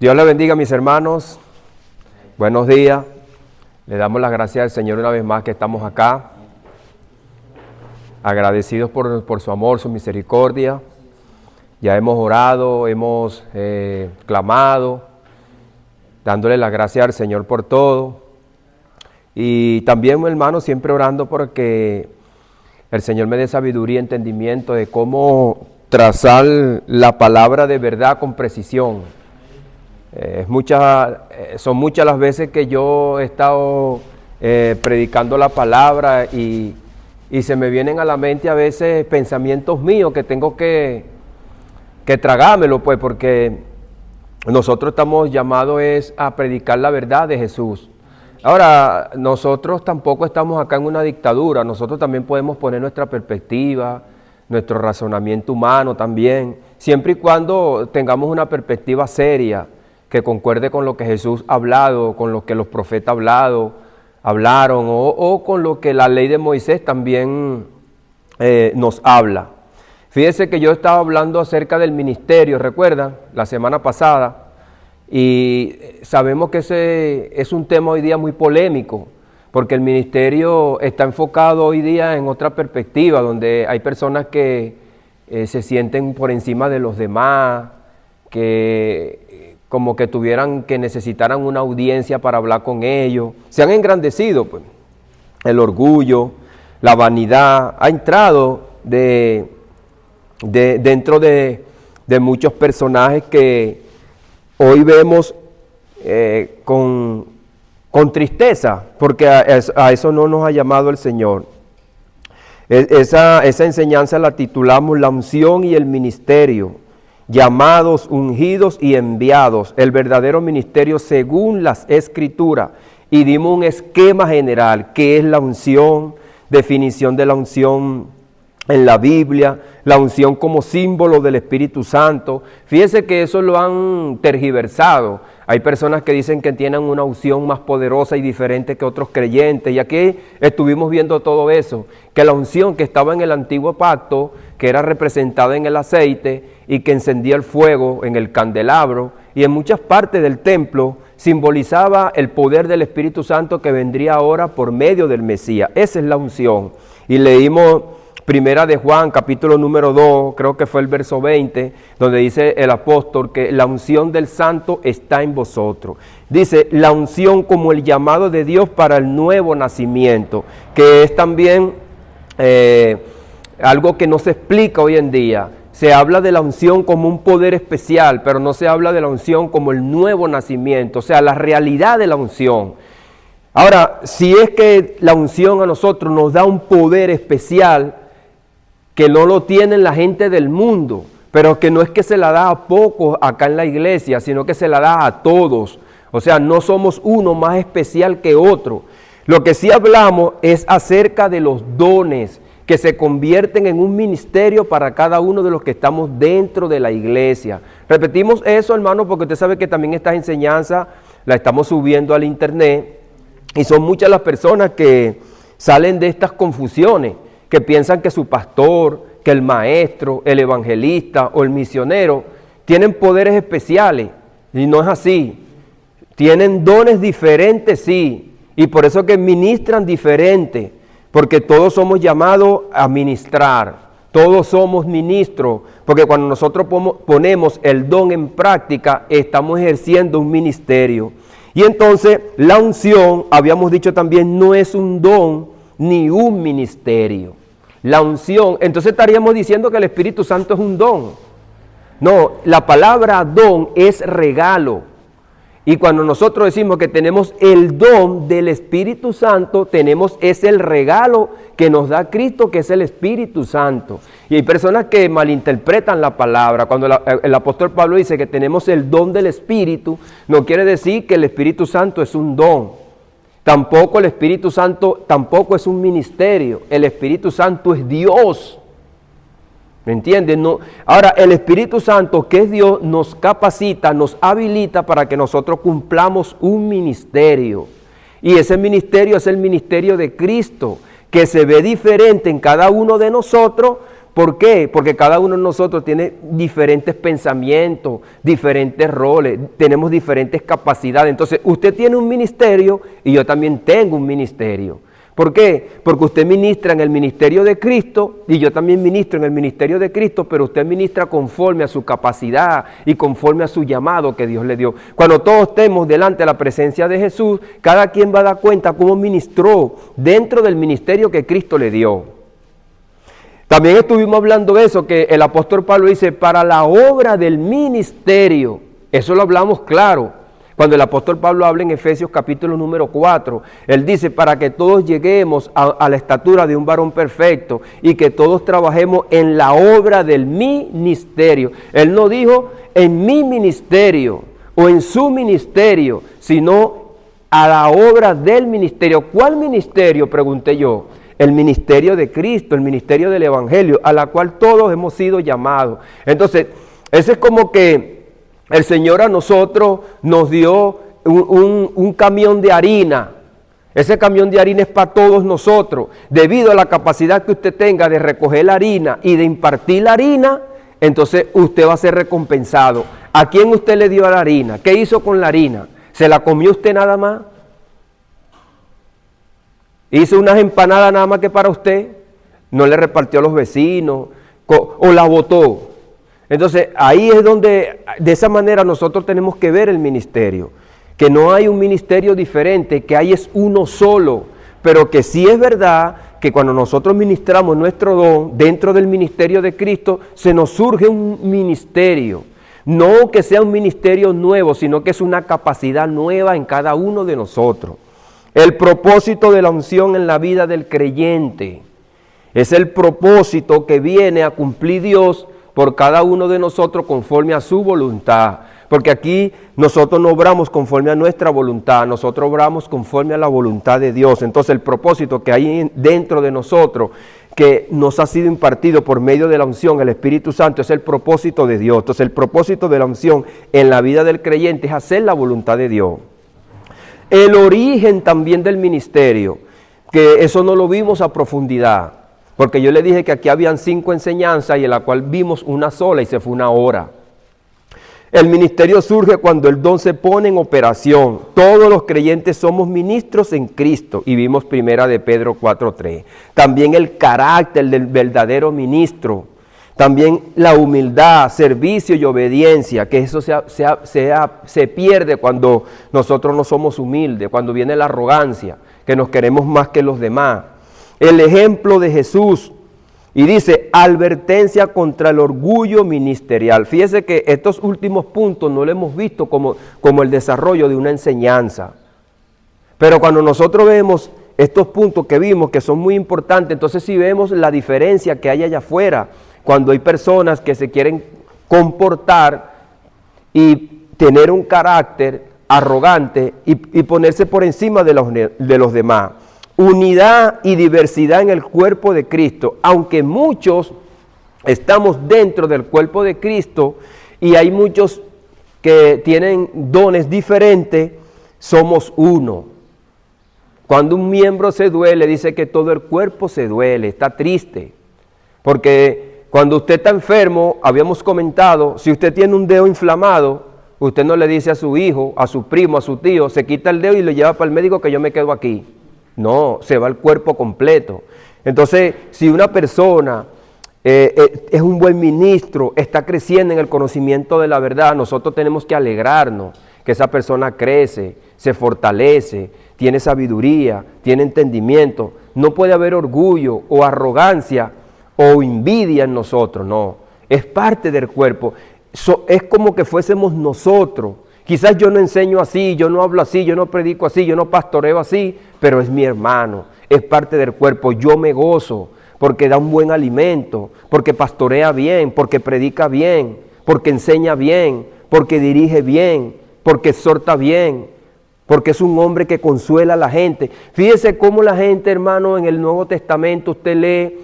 Dios le bendiga, mis hermanos. Buenos días. Le damos las gracias al Señor una vez más que estamos acá. Agradecidos por su amor, su misericordia. Ya hemos orado, hemos clamado, dándole las gracias al Señor por todo. Y también, hermano, siempre orando porque el Señor me dé sabiduría y entendimiento de cómo trazar la palabra de verdad con precisión. Son muchas las veces que yo he estado predicando la palabra y se me vienen a la mente a veces pensamientos míos que tengo que tragármelo, pues, porque nosotros estamos llamados a predicar la verdad de Jesús. Ahora, nosotros tampoco estamos acá en una dictadura, nosotros también podemos poner nuestra perspectiva, nuestro razonamiento humano también, siempre y cuando tengamos una perspectiva seria, que concuerde con lo que Jesús ha hablado, con lo que los profetas hablaron, o con lo que la ley de Moisés también nos habla. Fíjese que yo estaba hablando acerca del ministerio, ¿recuerdan? La semana pasada, y sabemos que ese es un tema hoy día muy polémico, porque el ministerio está enfocado hoy día en otra perspectiva, donde hay personas que se sienten por encima de los demás, que como que necesitaran una audiencia para hablar con ellos. Se han engrandecido, pues. El orgullo, la vanidad, ha entrado dentro de muchos personajes que hoy vemos con tristeza, porque a eso no nos ha llamado el Señor. Esa enseñanza la titulamos La unción y el ministerio. Llamados, ungidos y enviados, el verdadero ministerio según las Escrituras. Y dimos un esquema general, qué es la unción, definición de la unción en la Biblia, la unción como símbolo del Espíritu Santo. Fíjese que eso lo han tergiversado. Hay personas que dicen que tienen una unción más poderosa y diferente que otros creyentes. Y aquí estuvimos viendo todo eso, que la unción que estaba en el antiguo pacto, que era representada en el aceite y que encendía el fuego en el candelabro y en muchas partes del templo, simbolizaba el poder del Espíritu Santo que vendría ahora por medio del Mesías. Esa es la unción. Y leímos Primera de Juan, capítulo número 2, creo que fue el verso 20, donde dice el apóstol que la unción del santo está en vosotros. Dice, la unción como el llamado de Dios para el nuevo nacimiento, que es también algo que no se explica hoy en día. Se habla de la unción como un poder especial, pero no se habla de la unción como el nuevo nacimiento, o sea, la realidad de la unción. Ahora, si es que la unción a nosotros nos da un poder especial, que no lo tienen la gente del mundo, pero que no es que se la da a pocos acá en la iglesia, sino que se la da a todos. O sea, no somos uno más especial que otro. Lo que sí hablamos es acerca de los dones que se convierten en un ministerio para cada uno de los que estamos dentro de la iglesia. Repetimos eso, hermano, porque usted sabe que también esta enseñanza la estamos subiendo al internet y son muchas las personas que salen de estas confusiones, que piensan que su pastor, que el maestro, el evangelista o el misionero tienen poderes especiales, y no es así. Tienen dones diferentes, sí, y por eso que ministran diferente, porque todos somos llamados a ministrar, todos somos ministros, porque cuando nosotros ponemos el don en práctica, estamos ejerciendo un ministerio. Y entonces la unción, habíamos dicho también, no es un don ni un ministerio. La unción, entonces estaríamos diciendo que el Espíritu Santo es un don. No, la palabra don es regalo. Y cuando nosotros decimos que tenemos el don del Espíritu Santo, es el regalo que nos da Cristo, que es el Espíritu Santo. Y hay personas que malinterpretan la palabra. Cuando el apóstol Pablo dice que tenemos el don del Espíritu, no quiere decir que el Espíritu Santo es un don. Tampoco el Espíritu Santo, tampoco es un ministerio. El Espíritu Santo es Dios. ¿Me entienden? No. Ahora, el Espíritu Santo, que es Dios, nos capacita, nos habilita para que nosotros cumplamos un ministerio. Y ese ministerio es el ministerio de Cristo, que se ve diferente en cada uno de nosotros ¿Por qué? Porque cada uno de nosotros tiene diferentes pensamientos, diferentes roles, tenemos diferentes capacidades. Entonces, usted tiene un ministerio y yo también tengo un ministerio. ¿Por qué? Porque usted ministra en el ministerio de Cristo y yo también ministro en el ministerio de Cristo, pero usted ministra conforme a su capacidad y conforme a su llamado que Dios le dio. Cuando todos estemos delante de la presencia de Jesús, cada quien va a dar cuenta cómo ministró dentro del ministerio que Cristo le dio. También estuvimos hablando de eso, que el apóstol Pablo dice, para la obra del ministerio. Eso lo hablamos claro. Cuando el apóstol Pablo habla en Efesios capítulo número 4, él dice, para que todos lleguemos a la estatura de un varón perfecto y que todos trabajemos en la obra del ministerio. Él no dijo en mi ministerio o en su ministerio, sino a la obra del ministerio. ¿Cuál ministerio? Pregunté yo. El ministerio de Cristo, el ministerio del Evangelio, a la cual todos hemos sido llamados. Entonces, ese es como que el Señor a nosotros nos dio un camión de harina. Ese camión de harina es para todos nosotros. Debido a la capacidad que usted tenga de recoger la harina y de impartir la harina, entonces usted va a ser recompensado. ¿A quién usted le dio la harina? ¿Qué hizo con la harina? ¿Se la comió usted nada más? ¿Hizo unas empanadas nada más que para usted? ¿No le repartió a los vecinos? ¿O la botó? Entonces, ahí es donde, de esa manera nosotros tenemos que ver el ministerio, que no hay un ministerio diferente, que hay es uno solo, pero que sí es verdad que cuando nosotros ministramos nuestro don dentro del ministerio de Cristo, se nos surge un ministerio, no que sea un ministerio nuevo, sino que es una capacidad nueva en cada uno de nosotros. El propósito de la unción en la vida del creyente es el propósito que viene a cumplir Dios por cada uno de nosotros conforme a su voluntad. Porque aquí nosotros no obramos conforme a nuestra voluntad, nosotros obramos conforme a la voluntad de Dios. Entonces el propósito que hay dentro de nosotros, que nos ha sido impartido por medio de la unción, el Espíritu Santo, es el propósito de Dios. Entonces el propósito de la unción en la vida del creyente es hacer la voluntad de Dios. El origen también del ministerio, que eso no lo vimos a profundidad. Porque yo le dije que aquí habían 5 enseñanzas y en la cual vimos una sola y se fue 1 hora. El ministerio surge cuando el don se pone en operación. Todos los creyentes somos ministros en Cristo y vimos 1 de Pedro 4:3. También el carácter del verdadero ministro. También la humildad, servicio y obediencia, que eso se pierde cuando nosotros no somos humildes, cuando viene la arrogancia, que nos queremos más que los demás. El ejemplo de Jesús, y dice, advertencia contra el orgullo ministerial. Fíjese que estos últimos puntos no lo hemos visto como el desarrollo de una enseñanza. Pero cuando nosotros vemos estos puntos que vimos, que son muy importantes, entonces sí vemos la diferencia que hay allá afuera, cuando hay personas que se quieren comportar y tener un carácter arrogante y ponerse por encima de los demás. Unidad y diversidad en el cuerpo de Cristo. Aunque muchos estamos dentro del cuerpo de Cristo y hay muchos que tienen dones diferentes, somos uno. Cuando un miembro se duele, dice que todo el cuerpo se duele, está triste. Porque cuando usted está enfermo, habíamos comentado, si usted tiene un dedo inflamado, usted no le dice a su hijo, a su primo, a su tío, se quita el dedo y lo lleva para el médico que yo me quedo aquí. No, se va el cuerpo completo. Entonces, si una persona es un buen ministro, está creciendo en el conocimiento de la verdad, nosotros tenemos que alegrarnos que esa persona crece, se fortalece, tiene sabiduría, tiene entendimiento. No puede haber orgullo o arrogancia o envidia en nosotros, no. Es parte del cuerpo. Es como que fuésemos nosotros. Quizás yo no enseño así, yo no hablo así, yo no predico así, yo no pastoreo así, pero es mi hermano, es parte del cuerpo. Yo me gozo porque da un buen alimento, porque pastorea bien, porque predica bien, porque enseña bien, porque dirige bien, porque exhorta bien, porque es un hombre que consuela a la gente. Fíjese cómo la gente, hermano, en el Nuevo Testamento usted lee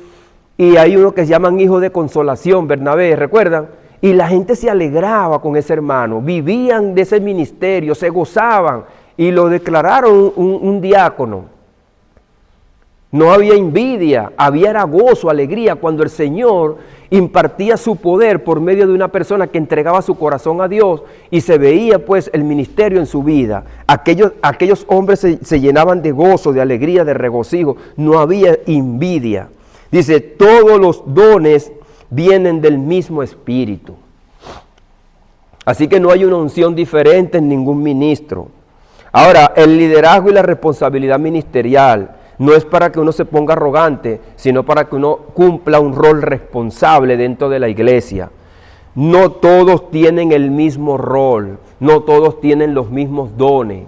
y hay uno que se llaman hijos de consolación, Bernabé, ¿recuerdan? Y la gente se alegraba con ese hermano, vivían de ese ministerio, se gozaban y lo declararon un diácono. No había envidia, había era gozo, alegría, cuando el Señor impartía su poder por medio de una persona que entregaba su corazón a Dios y se veía pues el ministerio en su vida. Aquellos hombres se llenaban de gozo, de alegría, de regocijo, no había envidia. Dice, todos los dones vienen del mismo Espíritu. Así que no hay una unción diferente en ningún ministro. Ahora, el liderazgo y la responsabilidad ministerial no es para que uno se ponga arrogante, sino para que uno cumpla un rol responsable dentro de la iglesia. No todos tienen el mismo rol, no todos tienen los mismos dones.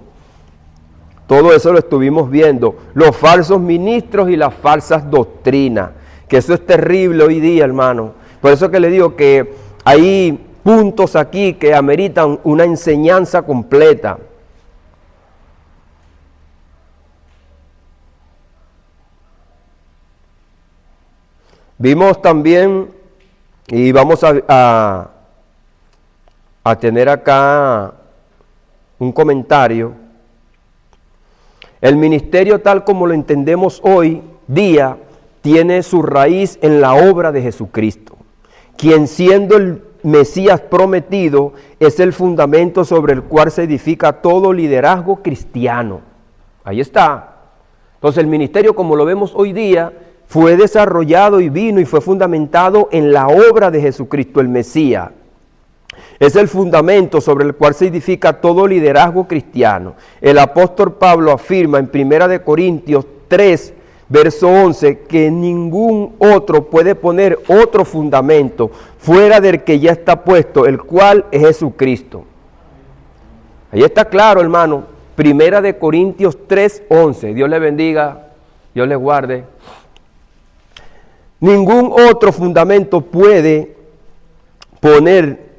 Todo eso lo estuvimos viendo. Los falsos ministros y las falsas doctrinas, que eso es terrible hoy día, hermano. Por eso que le digo que hay puntos aquí que ameritan una enseñanza completa. Vimos también, y vamos a tener acá un comentario, el ministerio tal como lo entendemos hoy día tiene su raíz en la obra de Jesucristo, quien siendo el Mesías prometido es el fundamento sobre el cual se edifica todo liderazgo cristiano. Ahí está. Entonces el ministerio como lo vemos hoy día fue desarrollado y vino y fue fundamentado en la obra de Jesucristo, el Mesías. Es el fundamento sobre el cual se edifica todo liderazgo cristiano. El apóstol Pablo afirma en 1 Corintios 3, verso 11, que ningún otro puede poner otro fundamento fuera del que ya está puesto, el cual es Jesucristo. Ahí está claro, hermano. 1 Corintios 3, 11. Dios le bendiga, Dios le guarde. Ningún otro fundamento puede poner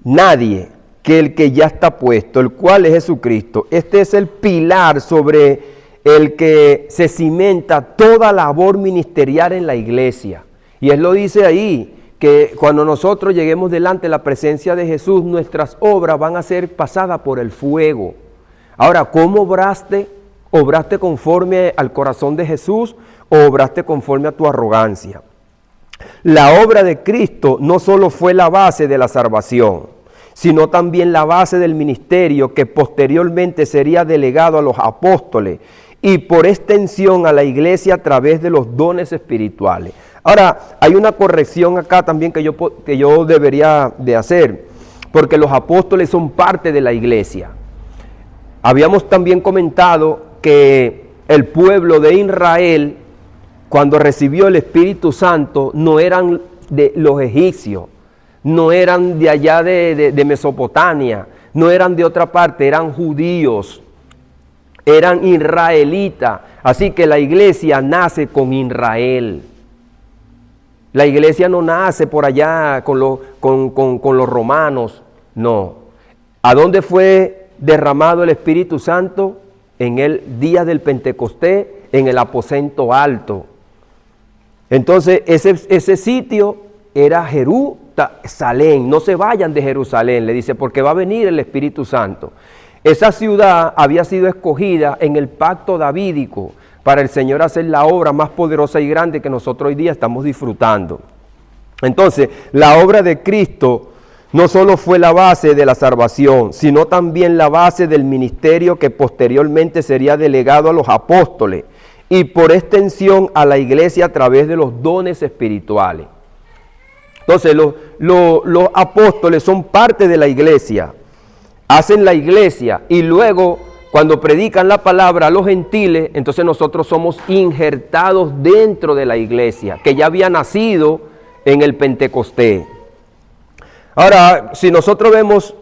nadie que el que ya está puesto, el cual es Jesucristo. Este es el pilar sobre el que se cimenta toda labor ministerial en la iglesia. Y él lo dice ahí, que cuando nosotros lleguemos delante de la presencia de Jesús, nuestras obras van a ser pasadas por el fuego. Ahora, ¿cómo obraste? ¿Obraste conforme al corazón de Jesús o obraste conforme a tu arrogancia? La obra de Cristo no solo fue la base de la salvación, sino también la base del ministerio que posteriormente sería delegado a los apóstoles y por extensión a la iglesia a través de los dones espirituales. Ahora, hay una corrección acá también que yo debería de hacer, porque los apóstoles son parte de la iglesia. Habíamos también comentado que el pueblo de Israel, cuando recibió el Espíritu Santo, no eran de los egipcios, no eran de allá de Mesopotamia, no eran de otra parte, eran judíos, eran israelitas. Así que la iglesia nace con Israel. La iglesia no nace por allá con los romanos, no. ¿A dónde fue derramado el Espíritu Santo? En el día del Pentecostés, en el aposento alto. Entonces ese sitio era Jerusalén. No se vayan de Jerusalén, le dice, porque va a venir el Espíritu Santo. Esa ciudad había sido escogida en el pacto davídico para el Señor hacer la obra más poderosa y grande que nosotros hoy día estamos disfrutando. Entonces, la obra de Cristo no solo fue la base de la salvación, sino también la base del ministerio que posteriormente sería delegado a los apóstoles y por extensión a la iglesia a través de los dones espirituales. Entonces, los apóstoles son parte de la iglesia, hacen la iglesia y luego cuando predican la palabra a los gentiles, entonces nosotros somos injertados dentro de la iglesia, que ya había nacido en el Pentecostés. Ahora, si nosotros vemos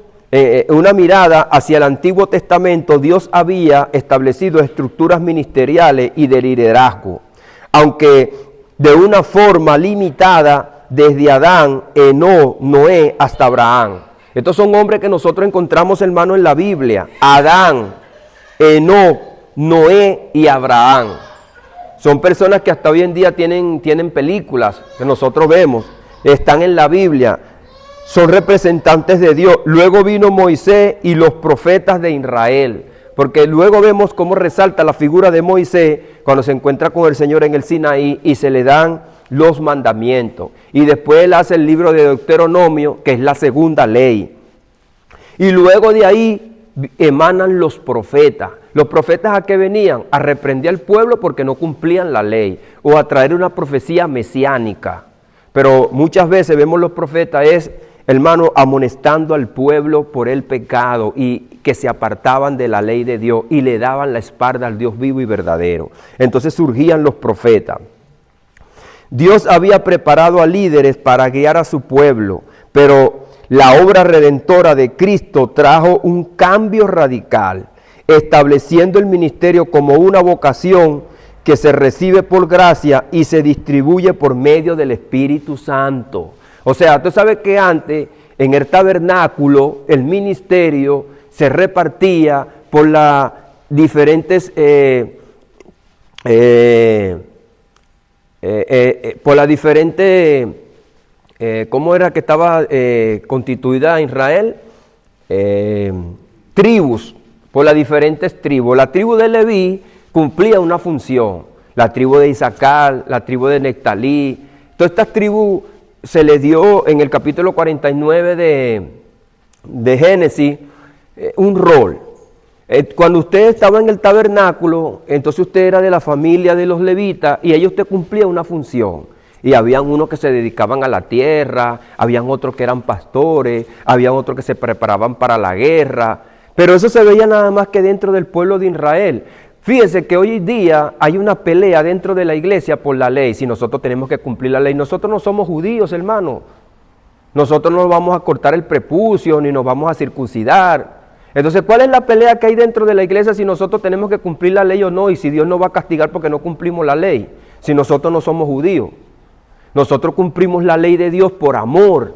una mirada hacia el Antiguo Testamento, Dios había establecido estructuras ministeriales y de liderazgo, aunque de una forma limitada desde Adán, Enoc, Noé hasta Abraham. Estos son hombres que nosotros encontramos, hermano, en la Biblia. Adán, Enoc, Noé y Abraham. Son personas que hasta hoy en día tienen películas que nosotros vemos, están en la Biblia. Son representantes de Dios. Luego vino Moisés y los profetas de Israel. Porque luego vemos cómo resalta la figura de Moisés cuando se encuentra con el Señor en el Sinaí y se le dan los mandamientos. Y después él hace el libro de Deuteronomio, que es la segunda ley. Y luego de ahí emanan los profetas. ¿Los profetas a qué venían? A reprender al pueblo porque no cumplían la ley o a traer una profecía mesiánica. Pero muchas veces vemos los profetas hermano, amonestando al pueblo por el pecado y que se apartaban de la ley de Dios y le daban la espalda al Dios vivo y verdadero. Entonces surgían los profetas. Dios había preparado a líderes para guiar a su pueblo, pero la obra redentora de Cristo trajo un cambio radical, estableciendo el ministerio como una vocación que se recibe por gracia y se distribuye por medio del Espíritu Santo. O sea, tú sabes que antes en el tabernáculo el ministerio se repartía por las diferentes ¿cómo era que estaba constituida Israel? Tribus, por las diferentes tribus. La tribu de Leví cumplía una función, la tribu de Isaacar, la tribu de Neftalí, todas estas tribus se les dio en el capítulo 49 de Génesis un rol. Cuando usted estaba en el tabernáculo, entonces usted era de la familia de los levitas y ellos te cumplían una función. Y habían unos que se dedicaban a la tierra, habían otros que eran pastores, habían otros que se preparaban para la guerra. Pero eso se veía nada más que dentro del pueblo de Israel. Fíjense que hoy día hay una pelea dentro de la iglesia por la ley, si nosotros tenemos que cumplir la ley. Nosotros no somos judíos, hermano. Nosotros no vamos a cortar el prepucio, ni nos vamos a circuncidar. Entonces, ¿cuál es la pelea que hay dentro de la iglesia si nosotros tenemos que cumplir la ley o no? Y si Dios nos va a castigar porque no cumplimos la ley, si nosotros no somos judíos. Nosotros cumplimos la ley de Dios por amor,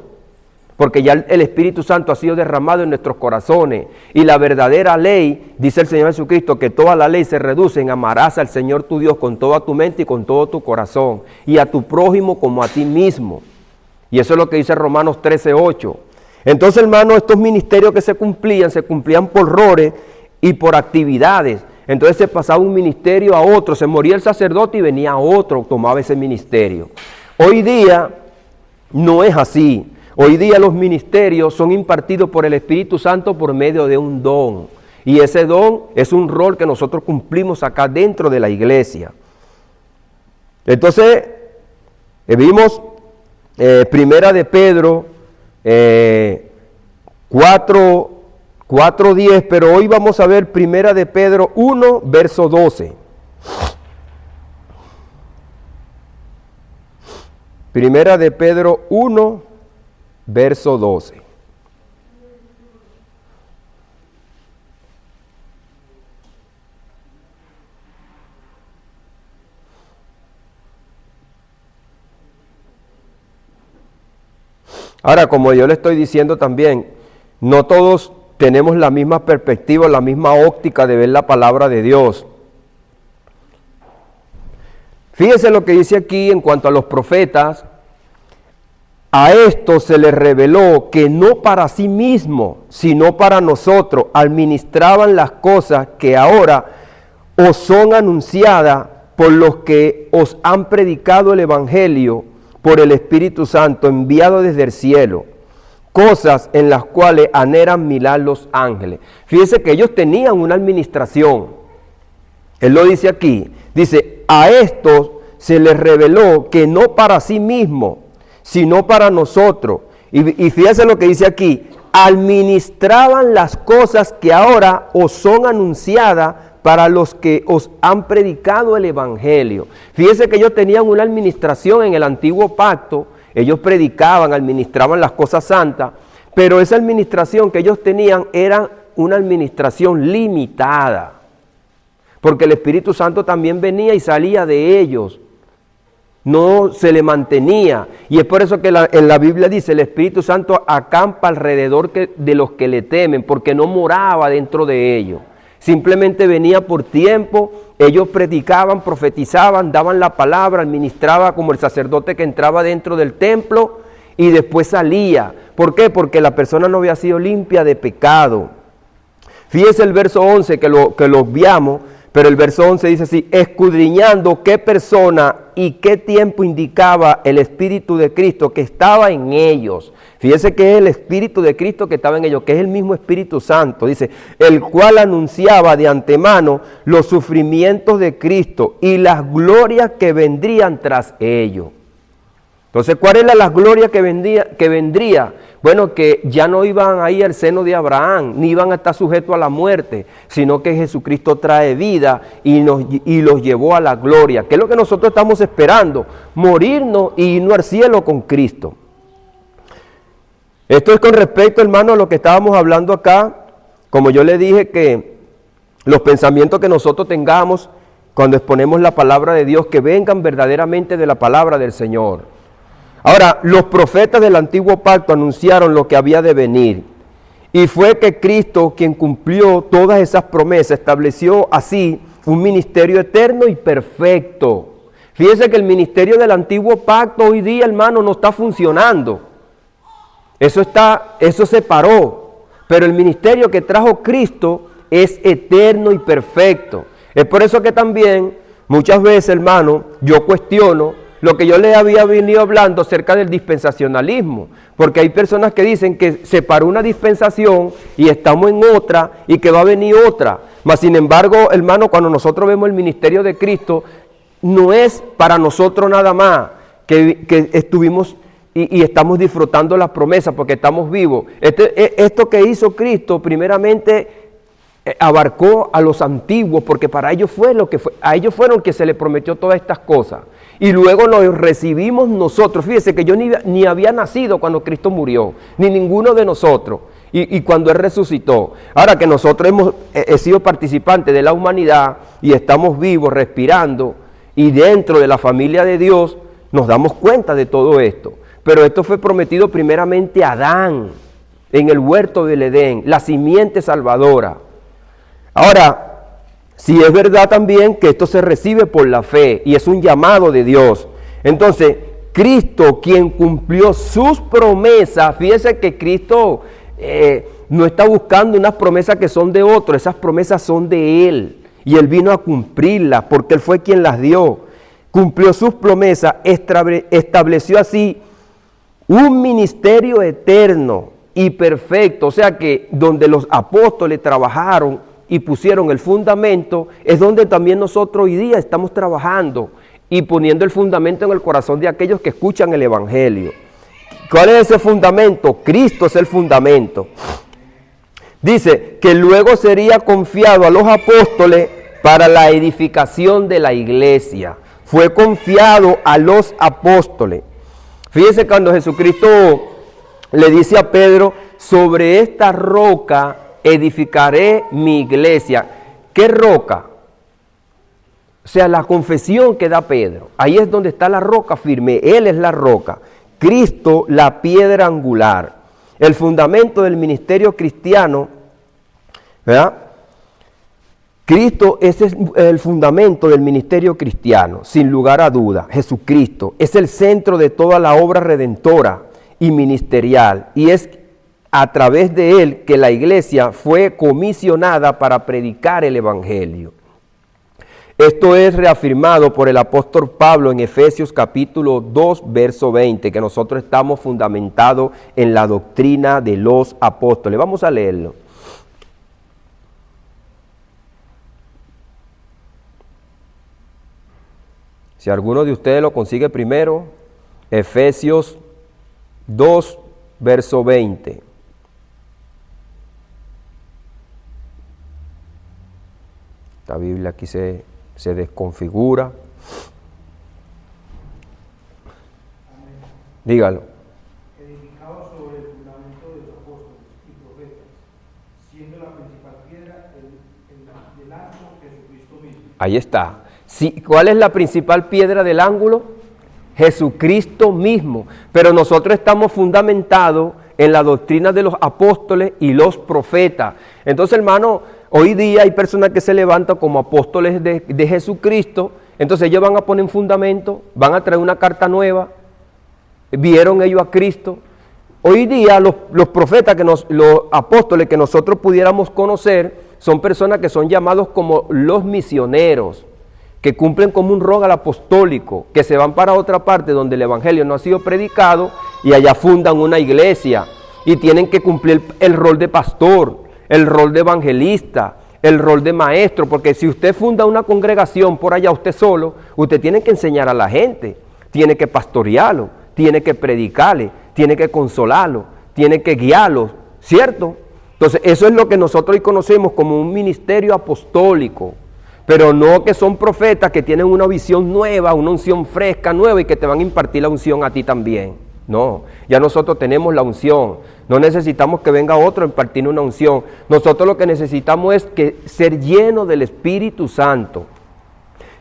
porque ya el Espíritu Santo ha sido derramado en nuestros corazones. Y la verdadera ley, dice el Señor Jesucristo, que toda la ley se reduce en amarás al Señor tu Dios con toda tu mente y con todo tu corazón, y a tu prójimo como a ti mismo. Y eso es lo que dice Romanos 13:8. Entonces, hermano, estos ministerios que se cumplían por roles y por actividades. Entonces se pasaba un ministerio a otro, se moría el sacerdote y venía otro, tomaba ese ministerio. Hoy día no es así. Hoy día los ministerios son impartidos por el Espíritu Santo por medio de un don. Y ese don es un rol que nosotros cumplimos acá dentro de la iglesia. Entonces, vimos Primera de Pedro 4:10, pero hoy vamos a ver Primera de Pedro 1, verso 12. Primera de Pedro 1, verso 12. Ahora, como yo le estoy diciendo también, no todos tenemos la misma perspectiva, la misma óptica de ver la palabra de Dios. Fíjese lo que dice aquí en cuanto a los profetas. A esto se les reveló que no para sí mismo, sino para nosotros, administraban las cosas que ahora os son anunciadas por los que os han predicado el Evangelio por el Espíritu Santo enviado desde el cielo, cosas en las cuales anhelan mirar los ángeles. Fíjese que ellos tenían una administración. Él lo dice aquí, dice, a estos se les reveló que no para sí mismo, sino para nosotros. Y fíjese lo que dice aquí, administraban las cosas que ahora os son anunciadas para los que os han predicado el Evangelio. Fíjese que ellos tenían una administración en el antiguo pacto, ellos predicaban, administraban las cosas santas, pero esa administración que ellos tenían era una administración limitada, porque el Espíritu Santo también venía y salía de ellos. No se le mantenía, y es por eso que en la Biblia dice, el Espíritu Santo acampa alrededor de los que le temen, porque no moraba dentro de ellos. Simplemente venía por tiempo, ellos predicaban, profetizaban, daban la palabra, administraba como el sacerdote que entraba dentro del templo y después salía. ¿Por qué? Porque la persona no había sido limpia de pecado. Fíjese el verso 11 que lo obviamos, pero el verso 11 dice así: escudriñando qué persona y qué tiempo indicaba el Espíritu de Cristo que estaba en ellos. Fíjese que es el Espíritu de Cristo que estaba en ellos, que es el mismo Espíritu Santo. Dice, el cual anunciaba de antemano los sufrimientos de Cristo y las glorias que vendrían tras ellos. Entonces, ¿cuál era la gloria que vendría? Bueno, que ya no iban a ir al seno de Abraham, ni iban a estar sujetos a la muerte, sino que Jesucristo trae vida y los llevó a la gloria, que es lo que nosotros estamos esperando, morirnos y irnos al cielo con Cristo. Esto es con respecto, hermano, a lo que estábamos hablando acá. Como yo le dije, que los pensamientos que nosotros tengamos cuando exponemos la palabra de Dios, que vengan verdaderamente de la palabra del Señor. Ahora, los profetas del antiguo pacto anunciaron lo que había de venir, y fue que Cristo, quien cumplió todas esas promesas, estableció así un ministerio eterno y perfecto. Fíjese que el ministerio del antiguo pacto hoy día, hermano, no está funcionando. Eso se paró, pero el ministerio que trajo Cristo es eterno y perfecto. Es por eso que también muchas veces, hermano, yo cuestiono lo que yo le había venido hablando acerca del dispensacionalismo, porque hay personas que dicen que se paró una dispensación y estamos en otra y que va a venir otra. Mas sin embargo, hermano, cuando nosotros vemos el ministerio de Cristo, no es para nosotros nada más que estuvimos y estamos disfrutando las promesas porque estamos vivos. Esto que hizo Cristo primeramente abarcó a los antiguos, porque para ellos a ellos fueron que se les prometió todas estas cosas. Y luego lo recibimos nosotros. Fíjese que yo ni había nacido cuando Cristo murió, ni ninguno de nosotros, y cuando Él resucitó. Ahora que nosotros hemos sido participantes de la humanidad y estamos vivos, respirando, y dentro de la familia de Dios, nos damos cuenta de todo esto. Pero esto fue prometido primeramente a Adán, en el huerto del Edén, la simiente salvadora. Ahora, sí es verdad también que esto se recibe por la fe y es un llamado de Dios. Entonces, Cristo, quien cumplió sus promesas, fíjese que Cristo no está buscando unas promesas que son de otro, esas promesas son de Él y Él vino a cumplirlas porque Él fue quien las dio. Cumplió sus promesas, estableció así un ministerio eterno y perfecto, o sea que donde los apóstoles trabajaron y pusieron el fundamento, es donde también nosotros hoy día estamos trabajando y poniendo el fundamento en el corazón de aquellos que escuchan el Evangelio. ¿Cuál es ese fundamento? Cristo es el fundamento. Dice que luego sería confiado a los apóstoles para la edificación de la iglesia. Fue confiado a los apóstoles. Fíjese cuando Jesucristo le dice a Pedro, sobre esta roca edificaré mi iglesia. ¿Qué roca? O sea, la confesión que da Pedro. Ahí es donde está la roca firme. Él es la roca. Cristo, la piedra angular. El fundamento del ministerio cristiano, ¿verdad? Cristo es el fundamento del ministerio cristiano, sin lugar a duda. Jesucristo es el centro de toda la obra redentora y ministerial. Y es a través de Él que la iglesia fue comisionada para predicar el Evangelio. Esto es reafirmado por el apóstol Pablo en Efesios capítulo 2, verso 20, que nosotros estamos fundamentados en la doctrina de los apóstoles. Vamos a leerlo. Si alguno de ustedes lo consigue primero, Efesios 2, verso 20. Esta Biblia aquí se desconfigura. Amén. Dígalo. Edificado sobre el fundamento de los apóstoles y profetas, siendo la principal piedra del ángulo Jesucristo mismo. Ahí está. Sí, ¿cuál es la principal piedra del ángulo? Jesucristo mismo. Pero nosotros estamos fundamentados en la doctrina de los apóstoles y los profetas. Entonces, hermano, hoy día hay personas que se levantan como apóstoles de Jesucristo. Entonces ellos van a poner un fundamento, van a traer una carta nueva. Vieron ellos a Cristo Hoy día los profetas, los apóstoles que nosotros pudiéramos conocer, son personas que son llamados como los misioneros, que cumplen como un rol apostólico, que se van para otra parte donde el evangelio no ha sido predicado y allá fundan una iglesia y tienen que cumplir el rol de pastor, el rol de evangelista, el rol de maestro, porque si usted funda una congregación por allá usted solo, usted tiene que enseñar a la gente, tiene que pastorearlo, tiene que predicarle, tiene que consolarlo, tiene que guiarlo, ¿cierto? Entonces eso es lo que nosotros hoy conocemos como un ministerio apostólico, pero no que son profetas que tienen una visión nueva, una unción fresca, nueva y que te van a impartir la unción a ti también. No, ya nosotros tenemos la unción, no necesitamos que venga otro a impartir una unción. Nosotros lo que necesitamos es ser llenos del Espíritu Santo.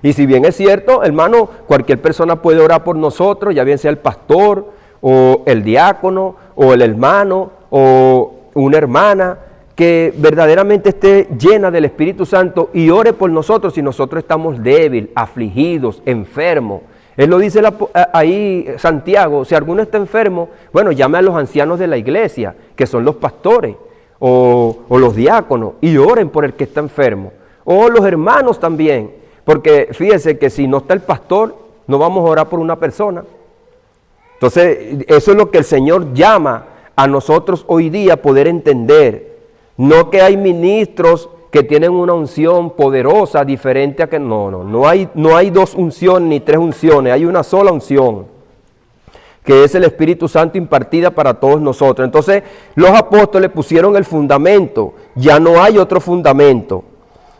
Y si bien es cierto, hermano, cualquier persona puede orar por nosotros, ya bien sea el pastor o el diácono o el hermano o una hermana, que verdaderamente esté llena del Espíritu Santo y ore por nosotros si nosotros estamos débiles, afligidos, enfermos. Él lo dice ahí Santiago, si alguno está enfermo, bueno, llame a los ancianos de la iglesia, que son los pastores o los diáconos, y oren por el que está enfermo. O los hermanos también, porque fíjese que si no está el pastor, no vamos a orar por una persona. Entonces, eso es lo que el Señor llama a nosotros hoy día poder entender. No que hay ministros que tienen una unción poderosa diferente a que no hay dos unciones ni tres unciones, hay una sola unción, que es el Espíritu Santo impartida para todos nosotros. Entonces los apóstoles pusieron el fundamento, ya no hay otro fundamento.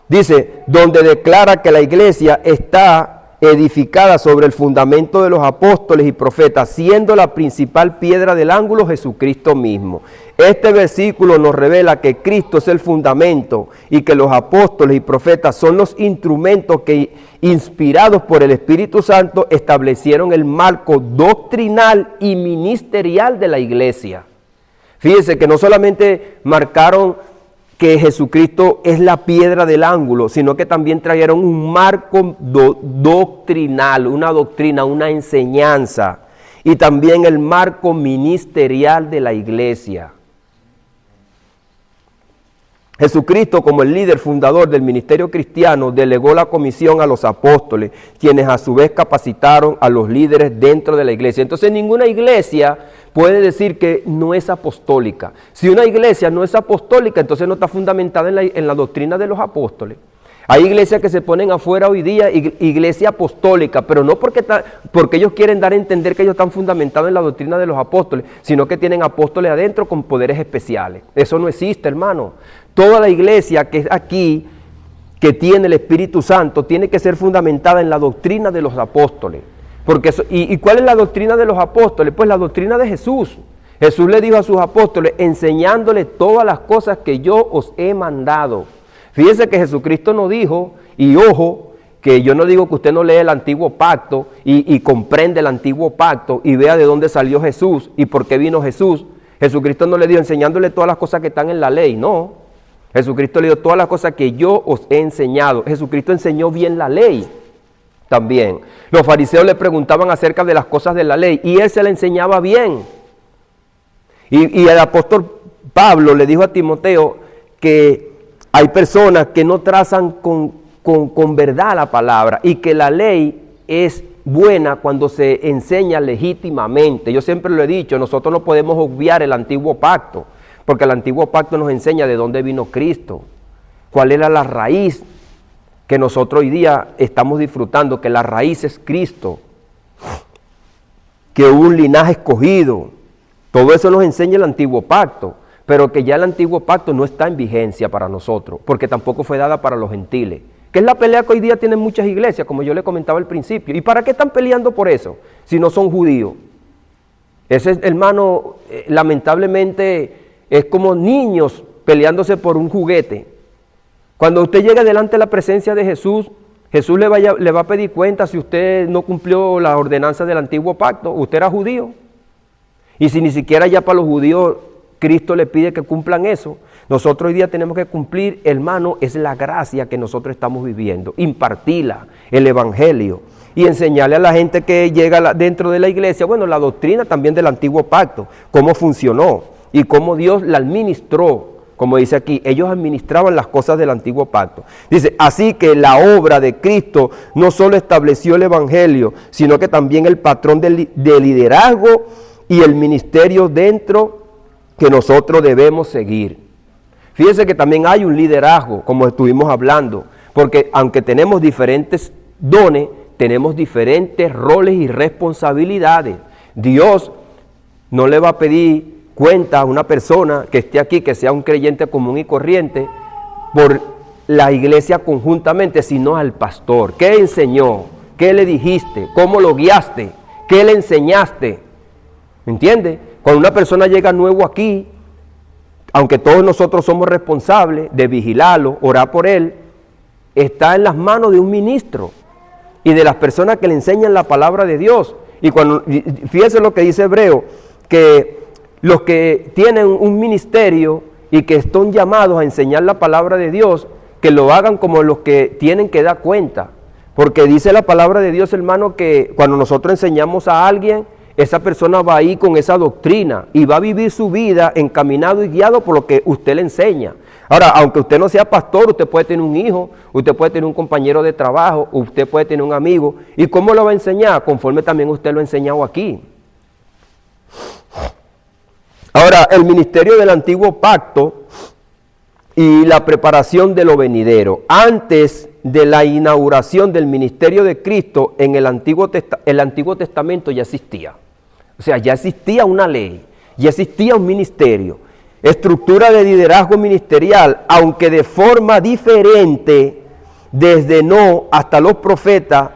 Dice, donde declara que la iglesia está edificada sobre el fundamento de los apóstoles y profetas, siendo la principal piedra del ángulo Jesucristo mismo. Este versículo nos revela que Cristo es el fundamento y que los apóstoles y profetas son los instrumentos que, inspirados por el Espíritu Santo, establecieron el marco doctrinal y ministerial de la iglesia. Fíjense que no solamente marcaron que Jesucristo es la piedra del ángulo, sino que también trajeron un marco doctrinal, una doctrina, una enseñanza, y también el marco ministerial de la iglesia. Jesucristo, como el líder fundador del ministerio cristiano, delegó la comisión a los apóstoles, quienes a su vez capacitaron a los líderes dentro de la iglesia. Entonces ninguna iglesia puede decir que no es apostólica. Si una iglesia no es apostólica, entonces no está fundamentada en la doctrina de los apóstoles. Hay iglesias que se ponen afuera hoy día, iglesia apostólica, pero no porque ellos quieren dar a entender que ellos están fundamentados en la doctrina de los apóstoles, sino que tienen apóstoles adentro con poderes especiales. Eso no existe, hermano. Toda la iglesia que es aquí, que tiene el Espíritu Santo, tiene que ser fundamentada en la doctrina de los apóstoles. Porque ¿y cuál es la doctrina de los apóstoles? Pues la doctrina de Jesús. Jesús le dijo a sus apóstoles, enseñándoles todas las cosas que yo os he mandado. Fíjense que Jesucristo nos dijo, y ojo, que yo no digo que usted no lee el antiguo pacto y comprende el antiguo pacto y vea de dónde salió Jesús y por qué vino Jesús. Jesucristo no le dijo enseñándole todas las cosas que están en la ley, no. Jesucristo le dijo todas las cosas que yo os he enseñado. Jesucristo enseñó bien la ley también. Los fariseos le preguntaban acerca de las cosas de la ley y él se la enseñaba bien. Y el apóstol Pablo le dijo a Timoteo que hay personas que no trazan con verdad la palabra y que la ley es buena cuando se enseña legítimamente. Yo siempre lo he dicho, nosotros no podemos obviar el antiguo pacto, porque el antiguo pacto nos enseña de dónde vino Cristo, cuál era la raíz que nosotros hoy día estamos disfrutando, que la raíz es Cristo, que hubo un linaje escogido. Todo eso nos enseña el antiguo pacto, pero que ya el antiguo pacto no está en vigencia para nosotros, porque tampoco fue dada para los gentiles. Que es la pelea que hoy día tienen muchas iglesias, como yo le comentaba al principio. ¿Y para qué están peleando por eso, si no son judíos? Ese, hermano, lamentablemente es como niños peleándose por un juguete. Cuando usted llega delante de la presencia de Jesús, Jesús le va a pedir cuenta si usted no cumplió las ordenanzas del antiguo pacto. Usted era judío. Y si ni siquiera ya para los judíos Cristo le pide que cumplan eso, nosotros hoy día tenemos que cumplir, hermano, es la gracia que nosotros estamos viviendo, impartirla, el evangelio. y enseñarle a la gente que llega dentro de la iglesia, bueno, la doctrina también del antiguo pacto, cómo funcionó y cómo Dios la administró. Como dice aquí, ellos administraban las cosas del antiguo pacto. Dice, así que la obra de Cristo no solo estableció el evangelio, sino que también el patrón de liderazgo y el ministerio dentro que nosotros debemos seguir. Fíjense que también hay un liderazgo, como estuvimos hablando, porque aunque tenemos diferentes dones, tenemos diferentes roles y responsabilidades. Dios no le va a pedir cuenta a una persona que esté aquí, que sea un creyente común y corriente, por la iglesia conjuntamente, sino al pastor. ¿Qué enseñó? ¿Qué le dijiste? ¿Cómo lo guiaste? ¿Qué le enseñaste? ¿Me entiende? Cuando una persona llega nuevo aquí, aunque todos nosotros somos responsables de vigilarlo, orar por él, está en las manos de un ministro y de las personas que le enseñan la palabra de Dios. Y cuando, fíjense lo que dice Hebreo, que los que tienen un ministerio y que están llamados a enseñar la palabra de Dios, que lo hagan como los que tienen que dar cuenta. Porque dice la palabra de Dios, hermano, que cuando nosotros enseñamos a alguien, esa persona va ahí con esa doctrina y va a vivir su vida encaminado y guiado por lo que usted le enseña. Ahora, aunque usted no sea pastor, usted puede tener un hijo, usted puede tener un compañero de trabajo, usted puede tener un amigo. ¿Y cómo lo va a enseñar? Conforme también usted lo ha enseñado aquí. Ahora, el ministerio del antiguo pacto y la preparación de lo venidero. Antes de la inauguración del ministerio de Cristo, en el Antiguo Testamento ya existía. O sea, ya existía una ley, ya existía un ministerio, estructura de liderazgo ministerial, aunque de forma diferente, desde Noé hasta los profetas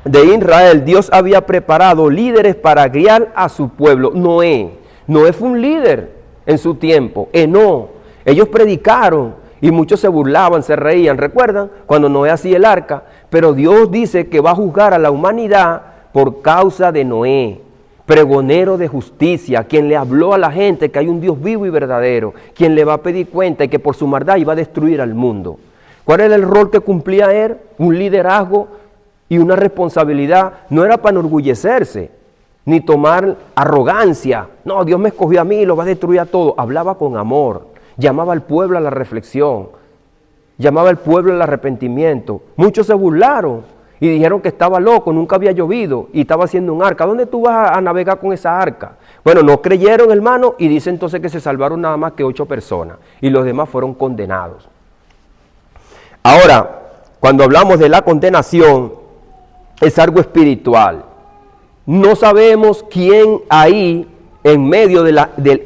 de Israel, Dios había preparado líderes para guiar a su pueblo. Noé fue un líder en su tiempo, Enoc. Ellos predicaron y muchos se burlaban, se reían. ¿Recuerdan? Cuando Noé hacía el arca. Pero Dios dice que va a juzgar a la humanidad por causa de Noé, pregonero de justicia, quien le habló a la gente que hay un Dios vivo y verdadero, quien le va a pedir cuenta y que por su maldad iba a destruir al mundo. ¿Cuál era el rol que cumplía él? Un liderazgo y una responsabilidad. No era para enorgullecerse, ni tomar arrogancia. No, Dios me escogió a mí y lo va a destruir a todo. Hablaba con amor, llamaba al pueblo a la reflexión, llamaba al pueblo al arrepentimiento. Muchos se burlaron y dijeron que estaba loco, nunca había llovido y estaba haciendo un arca. ¿Dónde tú vas a navegar con esa arca? Bueno, no creyeron, hermano, y dice entonces que se salvaron nada más que 8 personas y los demás fueron condenados. Ahora, cuando hablamos de la condenación, es algo espiritual. No sabemos quién ahí, en medio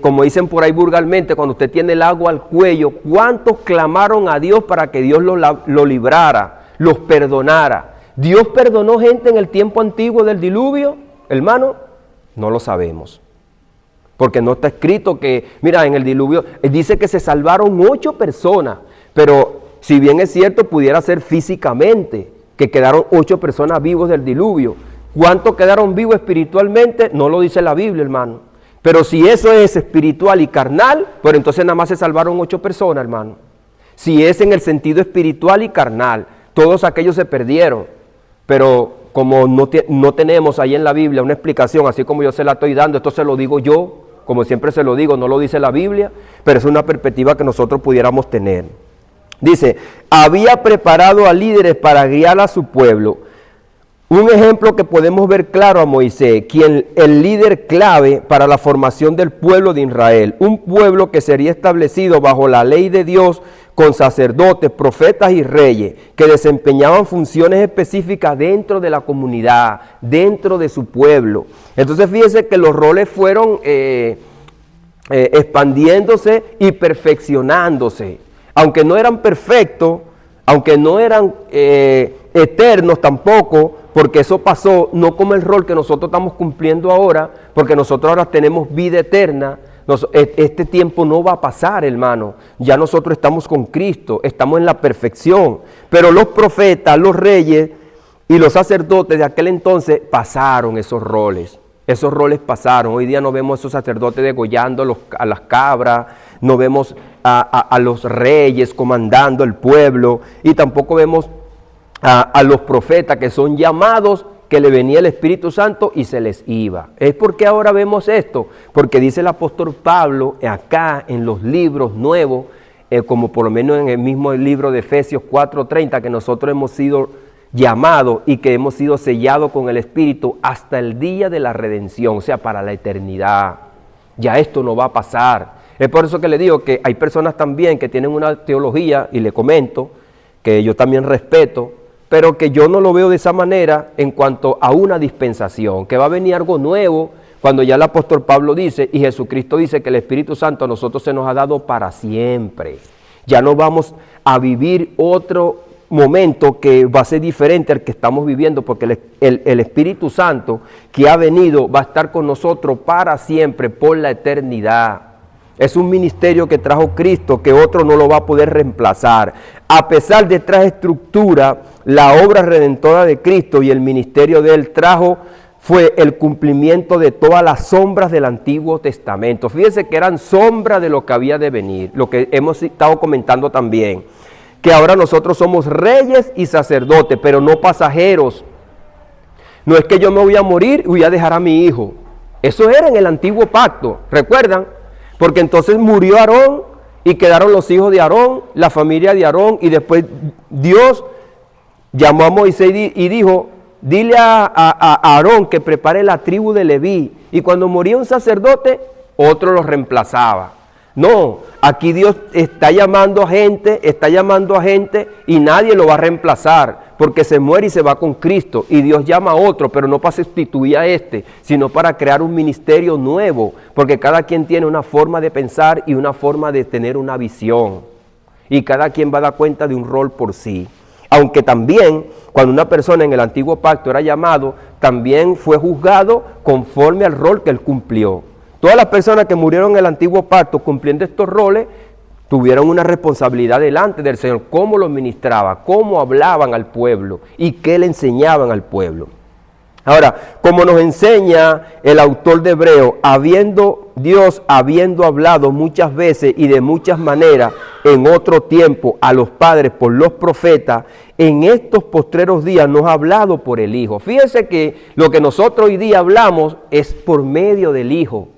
como dicen por ahí vulgarmente, cuando usted tiene el agua al cuello, cuántos clamaron a Dios para que Dios lo librara, los perdonara. ¿Dios perdonó gente en el tiempo antiguo del diluvio, hermano? No lo sabemos. Porque no está escrito que, mira, en el diluvio, dice que se salvaron 8 personas, pero si bien es cierto, pudiera ser físicamente, que quedaron 8 personas vivos del diluvio. ¿Cuántos quedaron vivos espiritualmente? No lo dice la Biblia, hermano. Pero si eso es espiritual y carnal, pues entonces nada más se salvaron 8 personas, hermano. Si es en el sentido espiritual y carnal, todos aquellos se perdieron. Pero como no tenemos ahí en la Biblia una explicación, así como yo se la estoy dando, esto se lo digo yo, como siempre se lo digo, no lo dice la Biblia, pero es una perspectiva que nosotros pudiéramos tener. Dice, había preparado a líderes para guiar a su pueblo. Un ejemplo que podemos ver claro a Moisés, quien el líder clave para la formación del pueblo de Israel, un pueblo que sería establecido bajo la ley de Dios con sacerdotes, profetas y reyes, que desempeñaban funciones específicas dentro de la comunidad, dentro de su pueblo. Entonces fíjense que los roles fueron expandiéndose y perfeccionándose, aunque no eran perfectos, aunque no eran eternos tampoco, porque eso pasó no como el rol que nosotros estamos cumpliendo ahora, porque nosotros ahora tenemos vida eterna. Este tiempo no va a pasar, hermano. Ya nosotros estamos con Cristo, estamos en la perfección. Pero los profetas, los reyes y los sacerdotes de aquel entonces pasaron esos roles. Esos roles pasaron. Hoy día no vemos a esos sacerdotes degollando a las cabras, no vemos a los reyes comandando el pueblo y tampoco vemos a los profetas que son llamados, que le venía el Espíritu Santo y se les iba. ¿Es porque ahora vemos esto? Porque dice el apóstol Pablo acá en los libros nuevos, como por lo menos en el mismo libro de Efesios 4:30, que nosotros hemos sido llamados y que hemos sido sellados con el Espíritu hasta el día de la redención, o sea, para la eternidad. Ya esto no va a pasar. Es por eso que le digo que hay personas también que tienen una teología, y le comento, que yo también respeto, pero que yo no lo veo de esa manera en cuanto a una dispensación, que va a venir algo nuevo cuando ya el apóstol Pablo dice, y Jesucristo dice que el Espíritu Santo a nosotros se nos ha dado para siempre. Ya no vamos a vivir otro momento que va a ser diferente al que estamos viviendo, porque el Espíritu Santo que ha venido va a estar con nosotros para siempre, por la eternidad. Es un ministerio que trajo Cristo, que otro no lo va a poder reemplazar. A pesar de esta estructura, la obra redentora de Cristo y el ministerio de Él fue el cumplimiento de todas las sombras del Antiguo Testamento. Fíjense que eran sombras de lo que había de venir, lo que hemos estado comentando también, que ahora nosotros somos reyes y sacerdotes, pero no pasajeros. No es que yo me voy a morir y voy a dejar a mi hijo. Eso era en el Antiguo Pacto, ¿recuerdan? Porque entonces murió Aarón y quedaron los hijos de Aarón, la familia de Aarón, y después Dios llamó a Moisés y dijo, dile a Aarón que prepare la tribu de Leví, y cuando moría un sacerdote, otro lo reemplazaba. No, aquí Dios está llamando a gente y nadie lo va a reemplazar, porque se muere y se va con Cristo, y Dios llama a otro, pero no para sustituir a este, sino para crear un ministerio nuevo, porque cada quien tiene una forma de pensar y una forma de tener una visión, y cada quien va a dar cuenta de un rol por sí. Aunque también, cuando una persona en el Antiguo Pacto era llamado, también fue juzgado conforme al rol que él cumplió. Todas las personas que murieron en el Antiguo Pacto cumpliendo estos roles, tuvieron una responsabilidad delante del Señor, cómo los ministraba, cómo hablaban al pueblo y qué le enseñaban al pueblo. Ahora, como nos enseña el autor de Hebreo, Dios habiendo hablado muchas veces y de muchas maneras en otro tiempo a los padres por los profetas, en estos postreros días nos ha hablado por el Hijo. Fíjense que lo que nosotros hoy día hablamos es por medio del Hijo.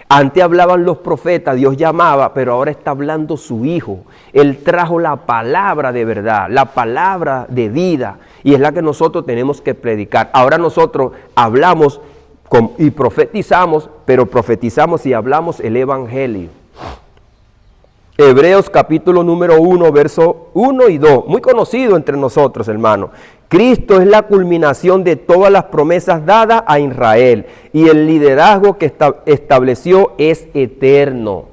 Antes hablaban los profetas, Dios llamaba, pero ahora está hablando su Hijo. Él trajo la palabra de verdad, la palabra de vida, y es la que nosotros tenemos que predicar. Ahora nosotros hablamos y profetizamos, pero profetizamos y hablamos el Evangelio. Hebreos capítulo número 1, versos 1 y 2, muy conocido entre nosotros, hermanos. Cristo es la culminación de todas las promesas dadas a Israel, y el liderazgo que estableció es eterno.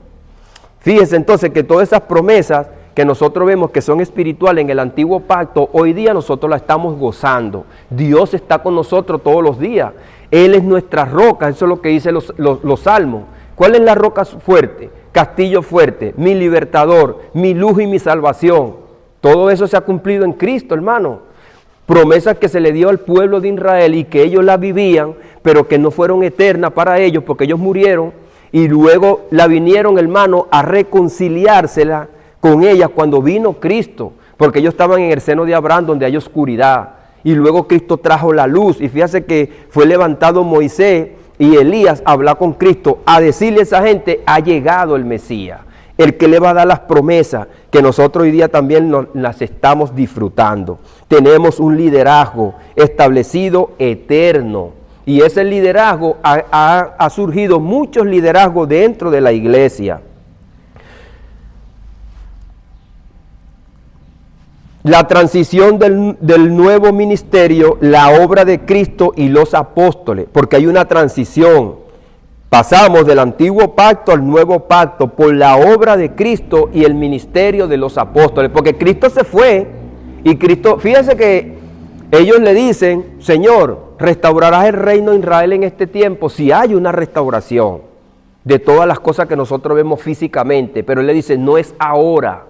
Fíjense entonces que todas esas promesas que nosotros vemos que son espirituales en el Antiguo Pacto, hoy día nosotros la estamos gozando. Dios está con nosotros todos los días. Él es nuestra roca, eso es lo que dicen los salmos. ¿Cuál es la roca fuerte? Castillo fuerte, mi libertador, mi luz y mi salvación. Todo eso se ha cumplido en Cristo, hermano. Promesas que se le dio al pueblo de Israel y que ellos la vivían, pero que no fueron eternas para ellos porque ellos murieron y luego la vinieron, hermano, a reconciliársela con ellas cuando vino Cristo, porque ellos estaban en el seno de Abraham donde hay oscuridad, y luego Cristo trajo la luz, y fíjate que fue levantado Moisés y Elías a hablar con Cristo, a decirle a esa gente, ha llegado el Mesías, el que le va a dar las promesas que nosotros hoy día también las estamos disfrutando. Tenemos un liderazgo establecido eterno, y ese liderazgo ha surgido muchos liderazgos dentro de la iglesia. La transición del nuevo ministerio, la obra de Cristo y los apóstoles, porque hay una transición. Pasamos del antiguo pacto al nuevo pacto por la obra de Cristo y el ministerio de los apóstoles, porque Cristo se fue y Cristo, fíjense que ellos le dicen, Señor, ¿restaurarás el reino de Israel en este tiempo? Si hay una restauración de todas las cosas que nosotros vemos físicamente, pero Él le dice, no es ahora.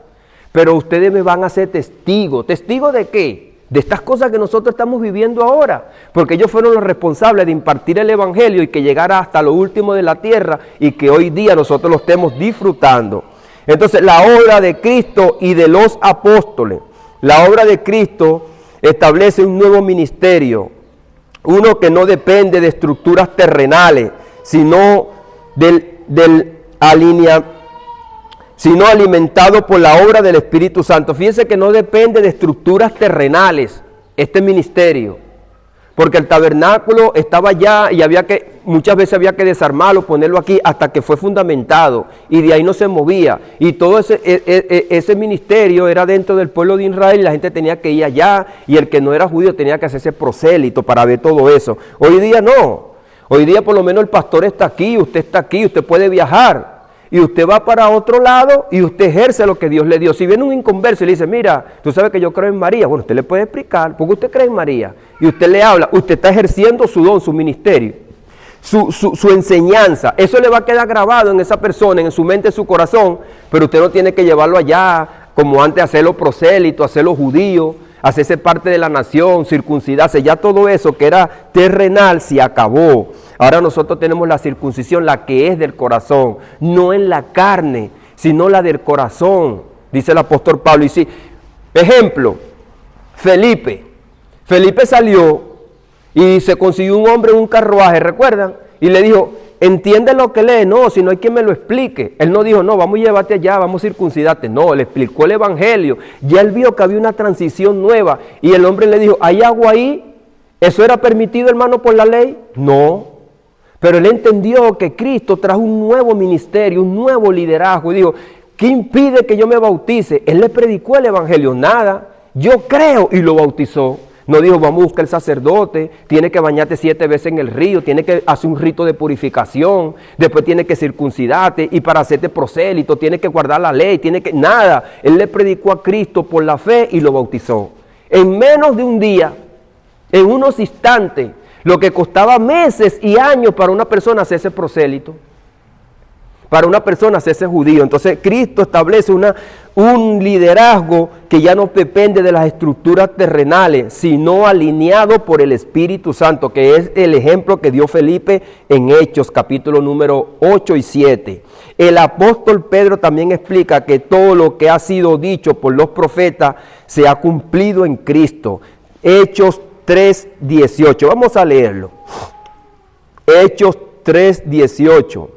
Pero ustedes me van a ser testigos. ¿Testigos de qué? De estas cosas que nosotros estamos viviendo ahora. Porque ellos fueron los responsables de impartir el Evangelio y que llegara hasta lo último de la tierra y que hoy día nosotros lo estemos disfrutando. Entonces, la obra de Cristo y de los apóstoles. La obra de Cristo establece un nuevo ministerio, uno que no depende de estructuras terrenales, sino sino alimentado por la obra del Espíritu Santo. Fíjense que no depende de estructuras terrenales este ministerio, porque el tabernáculo estaba allá y muchas veces había que desarmarlo, ponerlo aquí hasta que fue fundamentado y de ahí no se movía. Y todo ese ministerio era dentro del pueblo de Israel y la gente tenía que ir allá y el que no era judío tenía que hacerse prosélito para ver todo eso. Hoy día no. Hoy día por lo menos el pastor está aquí, usted puede viajar. Y usted va para otro lado y usted ejerce lo que Dios le dio. Si viene un inconverso y le dice, mira, tú sabes que yo creo en María. Bueno, usted le puede explicar, ¿por qué usted cree en María? Y usted le habla, usted está ejerciendo su don, su ministerio, su enseñanza. Eso le va a quedar grabado en esa persona, en su mente, en su corazón. Pero usted no tiene que llevarlo allá, como antes, hacerlo prosélito, hacerlo judío, hacerse parte de la nación, circuncidarse. Ya todo eso que era terrenal se acabó. Ahora nosotros tenemos la circuncisión, la que es del corazón, no en la carne, sino la del corazón, dice el apóstol Pablo. Y sí, ejemplo, Felipe salió y se consiguió un hombre en un carruaje, ¿recuerdan? Y le dijo, ¿entiende lo que lee? No, si no hay quien me lo explique. Él no dijo, no, vamos a llevarte allá, vamos a circuncidarte. No, le explicó el evangelio. Ya él vio que había una transición nueva. Y el hombre le dijo, ¿hay agua ahí? ¿Eso era permitido, hermano, por la ley? No. Pero él entendió que Cristo trajo un nuevo ministerio, un nuevo liderazgo. Y dijo, ¿qué impide que yo me bautice? Él le predicó el evangelio. Nada. Yo creo y lo bautizó. No dijo, vamos a buscar el sacerdote, tiene que bañarte 7 veces en el río, tiene que hacer un rito de purificación, después tiene que circuncidarte y para hacerte prosélito tiene que guardar la ley, nada. Él le predicó a Cristo por la fe y lo bautizó. En menos de un día, en unos instantes, lo que costaba meses y años para una persona hacerse prosélito, para una persona hacerse judío. Entonces Cristo establece un liderazgo que ya no depende de las estructuras terrenales, sino alineado por el Espíritu Santo, que es el ejemplo que dio Felipe en Hechos, capítulo número 8 y 7. El apóstol Pedro también explica que todo lo que ha sido dicho por los profetas se ha cumplido en Cristo. Hechos 3:18. Vamos a leerlo. Hechos 3:18.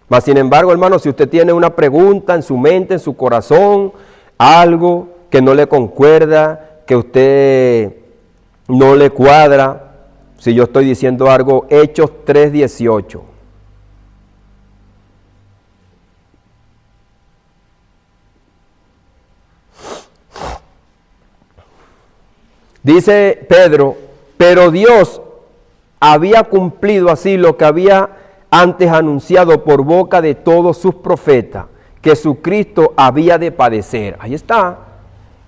Mas sin embargo, hermano, si usted tiene una pregunta en su mente, en su corazón, algo que no le concuerda, que usted no le cuadra, si yo estoy diciendo algo, Hechos 3:18. Dice Pedro, pero Dios había cumplido así lo que había antes anunciado por boca de todos sus profetas, que Jesucristo había de padecer. Ahí está.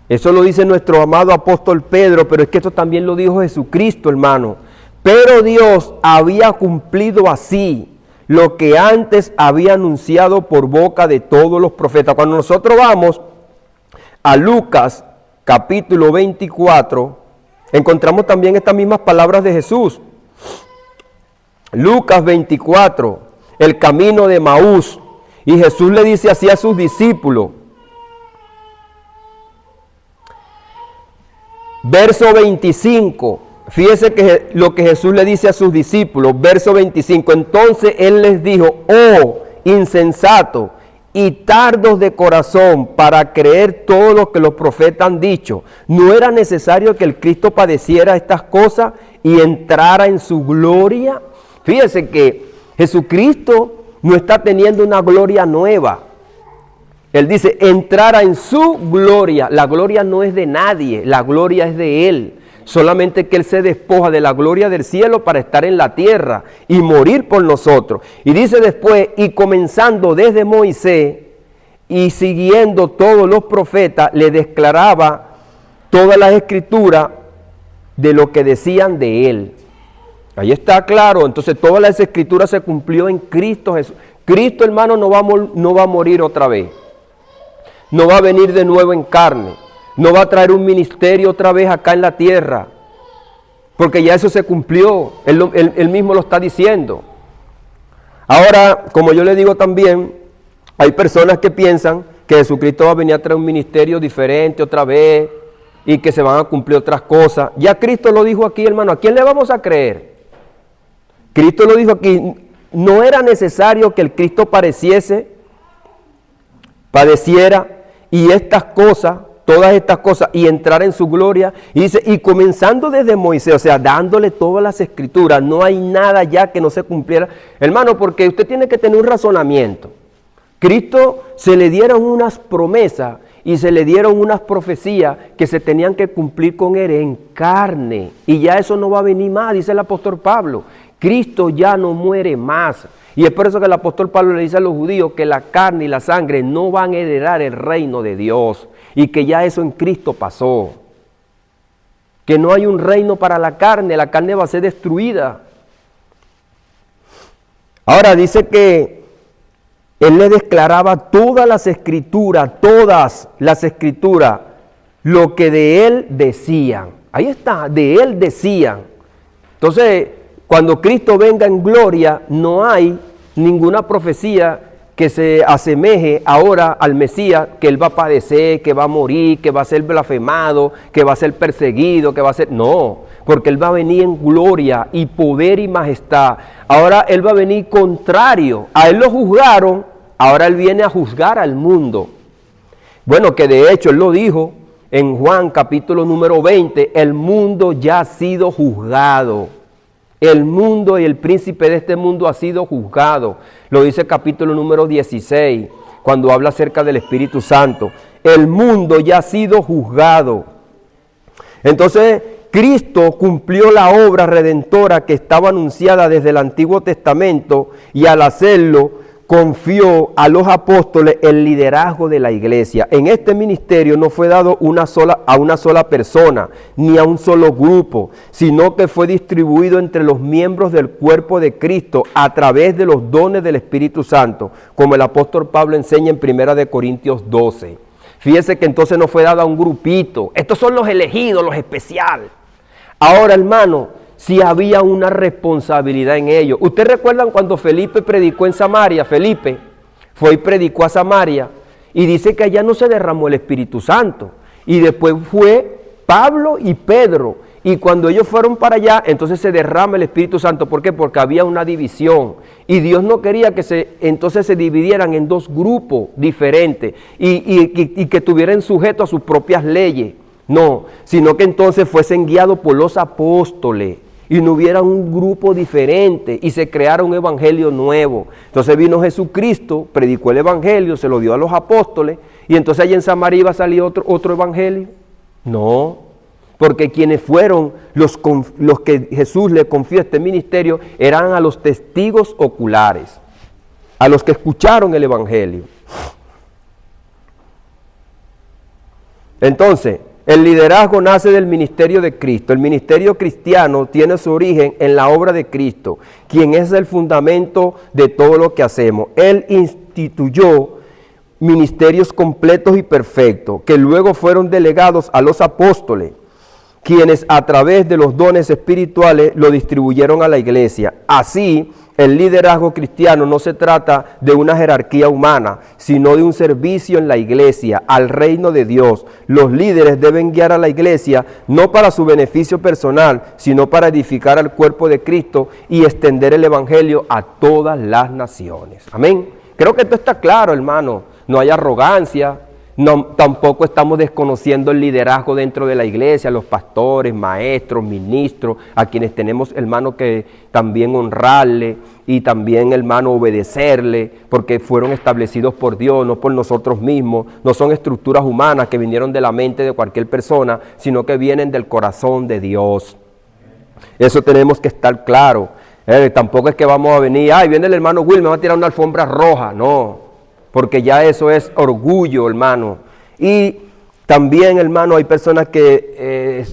Eso lo dice nuestro amado apóstol Pedro, pero es que esto también lo dijo Jesucristo, hermano. Pero Dios había cumplido así lo que antes había anunciado por boca de todos los profetas. Cuando nosotros vamos a Lucas capítulo 24, encontramos también estas mismas palabras de Jesús. Lucas 24, el camino de Maús. Y Jesús le dice así a sus discípulos. Verso 25. Fíjese que lo que Jesús le dice a sus discípulos. Verso 25. Entonces Él les dijo, oh insensato y tardos de corazón para creer todo lo que los profetas han dicho. ¿No era necesario que el Cristo padeciera estas cosas y entrara en su gloria? Fíjense que Jesucristo no está teniendo una gloria nueva. Él dice, entrara en su gloria. La gloria no es de nadie, la gloria es de Él. Solamente que Él se despoja de la gloria del cielo para estar en la tierra y morir por nosotros. Y dice después, y comenzando desde Moisés y siguiendo todos los profetas, le declaraba todas las escrituras de lo que decían de Él. Ahí está claro, entonces todas las escrituras se cumplió en Cristo Jesús. Cristo, hermano, no va a morir otra vez. No va a venir de nuevo en carne. No va a traer un ministerio otra vez acá en la tierra. Porque ya eso se cumplió. Él mismo lo está diciendo. Ahora, como yo le digo también, hay personas que piensan que Jesucristo va a venir a traer un ministerio diferente otra vez y que se van a cumplir otras cosas. Ya Cristo lo dijo aquí, hermano. ¿A quién le vamos a creer? Cristo lo dijo aquí. No era necesario que el Cristo padeciera y estas cosas, todas estas cosas, y entrar en su gloria. Y dice, y comenzando desde Moisés, o sea, dándole todas las escrituras, no hay nada ya que no se cumpliera. Hermano, porque usted tiene que tener un razonamiento. Cristo se le dieron unas promesas y se le dieron unas profecías que se tenían que cumplir con él en carne. Y ya eso no va a venir más, dice el apóstol Pablo. Cristo ya no muere más. Y es por eso que el apóstol Pablo le dice a los judíos que la carne y la sangre no van a heredar el reino de Dios. Y que ya eso en Cristo pasó. Que no hay un reino para la carne va a ser destruida. Ahora dice que él le declaraba todas las escrituras, lo que de él decían. Ahí está, de él decían. Entonces, cuando Cristo venga en gloria, no hay ninguna profecía que se asemeje ahora al Mesías, que él va a padecer, que va a morir, que va a ser blasfemado, que va a ser perseguido, que va a ser... No, porque él va a venir en gloria y poder y majestad. Ahora él va a venir contrario. A él lo juzgaron, ahora él viene a juzgar al mundo. Bueno, que de hecho él lo dijo en Juan capítulo número 20, el mundo ya ha sido juzgado. El mundo y el príncipe de este mundo ha sido juzgado. Lo dice el capítulo número 16, cuando habla acerca del Espíritu Santo. El mundo ya ha sido juzgado. Entonces, Cristo cumplió la obra redentora que estaba anunciada desde el Antiguo Testamento y al hacerlo, confió a los apóstoles el liderazgo de la iglesia. En este ministerio no fue dado a una sola persona, ni a un solo grupo, sino que fue distribuido entre los miembros del cuerpo de Cristo a través de los dones del Espíritu Santo, como el apóstol Pablo enseña en 1 Corintios 12. Fíjese que entonces no fue dado a un grupito. Estos son los elegidos, los especiales. Ahora, hermano, si había una responsabilidad en ello. ¿Ustedes recuerdan cuando Felipe predicó en Samaria? Felipe fue y predicó a Samaria y dice que allá no se derramó el Espíritu Santo. Y después fue Pablo y Pedro. Y cuando ellos fueron para allá, entonces se derrama el Espíritu Santo. ¿Por qué? Porque había una división. Y Dios no quería que entonces se dividieran en dos grupos diferentes y que estuvieran sujetos a sus propias leyes. No, sino que entonces fuesen guiados por los apóstoles. Y no hubiera un grupo diferente y se creara un evangelio nuevo. Entonces vino Jesucristo, predicó el evangelio, se lo dio a los apóstoles y entonces allá en Samaria iba a salir otro evangelio. No, porque quienes fueron los que Jesús le confió este ministerio eran a los testigos oculares, a los que escucharon el evangelio. Entonces, el liderazgo nace del ministerio de Cristo. El ministerio cristiano tiene su origen en la obra de Cristo, quien es el fundamento de todo lo que hacemos. Él instituyó ministerios completos y perfectos, que luego fueron delegados a los apóstoles, quienes a través de los dones espirituales lo distribuyeron a la iglesia. Así, el liderazgo cristiano no se trata de una jerarquía humana, sino de un servicio en la iglesia, al reino de Dios. Los líderes deben guiar a la iglesia no para su beneficio personal, sino para edificar al cuerpo de Cristo y extender el evangelio a todas las naciones. Amén. Creo que esto está claro, hermano. No hay arrogancia. No, tampoco estamos desconociendo el liderazgo dentro de la iglesia, los pastores, maestros, ministros, a quienes tenemos, hermano, que también honrarle y también, hermano, obedecerle, porque fueron establecidos por Dios, no por nosotros mismos. No son estructuras humanas que vinieron de la mente de cualquier persona, sino que vienen del corazón de Dios. Eso tenemos que estar claro. Tampoco es que vamos a venir, viene el hermano Will, me va a tirar una alfombra roja. No. Porque ya eso es orgullo, hermano. Y también, hermano, hay personas que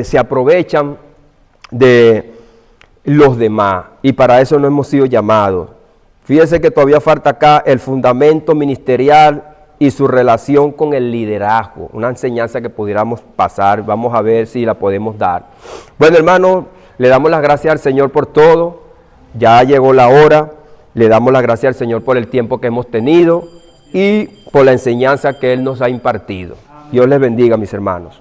se aprovechan de los demás. Y para eso no hemos sido llamados. Fíjense que todavía falta acá el fundamento ministerial y su relación con el liderazgo. Una enseñanza que pudiéramos pasar. Vamos a ver si la podemos dar. Bueno, hermano, le damos las gracias al Señor por todo. Ya llegó la hora. Le damos las gracias al Señor por el tiempo que hemos tenido y por la enseñanza que Él nos ha impartido. Dios les bendiga, mis hermanos.